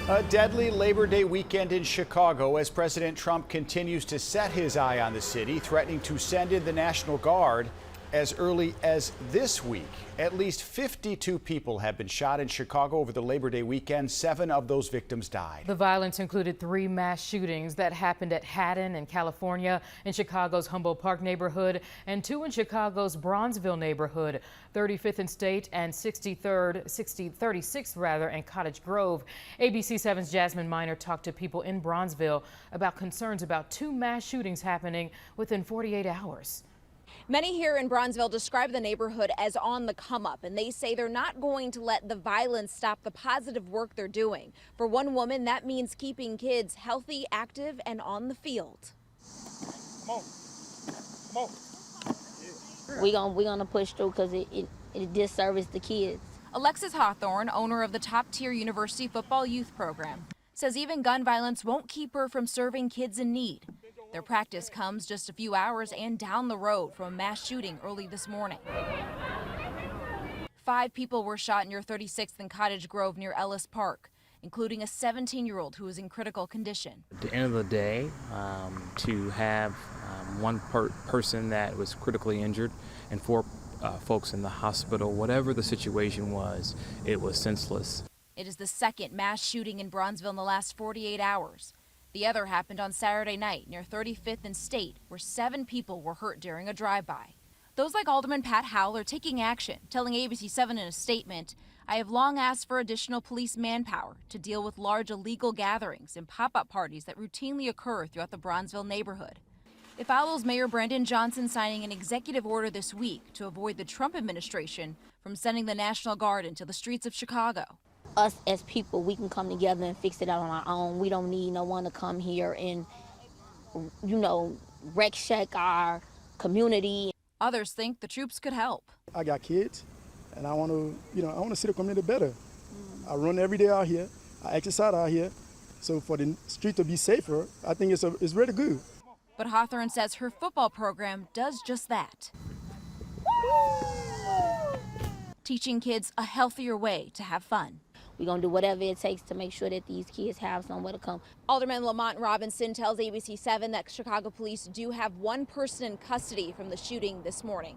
A deadly Labor Day weekend in Chicago as President Trump continues to set his eye on the city, threatening to send in the National Guard as early as this week. At least 52 people have been shot in Chicago over the Labor Day weekend. 7 of those victims died. The violence included 3 mass shootings that happened at Haddon in California, in Chicago's Humboldt Park neighborhood, and 2 in Chicago's Bronzeville neighborhood, 35th and State and 36th and Cottage Grove. ABC 7's Jasmine Miner talked to people in Bronzeville about concerns about 2 mass shootings happening within 48 hours. Many here in Bronzeville describe the neighborhood as on the come up, and they say they're not going to let the violence stop the positive work they're doing. For one woman, that means keeping kids healthy, active, and on the field. Come on. We're gonna push through because it disservices the kids. Alexis Hawthorne, owner of the top-tier university football youth program, says even gun violence won't keep her from serving kids in need. Their practice comes just a few hours and down the road from a mass shooting early this morning. 5 people were shot near 36th and Cottage Grove near Ellis Park, including a 17-year-old who is in critical condition. At the end of the day, to have one person that was critically injured and 4 folks in the hospital, whatever the situation was, it was senseless. It is the second mass shooting in Bronzeville in the last 48 hours. The other happened on Saturday night near 35th and State, where 7 people were hurt during a drive-by. Those like Alderman Pat Howell are taking action, telling ABC 7 in a statement, "I have long asked for additional police manpower to deal with large illegal gatherings and pop-up parties that routinely occur throughout the Bronzeville neighborhood." It follows Mayor Brandon Johnson signing an executive order this week to avoid the Trump administration from sending the National Guard into the streets of Chicago. Us as people, we can come together and fix it out on our own. We don't need no one to come here and, wreck shack our community. Others think the troops could help. I got kids, and I want to see the community better. I run every day out here. I exercise out here. So for the street to be safer, I think it's really good. But Hawthorne says her football program does just that. Teaching kids a healthier way to have fun. We're going to do whatever it takes to make sure that these kids have somewhere to come. Alderman Lamont Robinson tells ABC 7 that Chicago police do have 1 person in custody from the shooting this morning.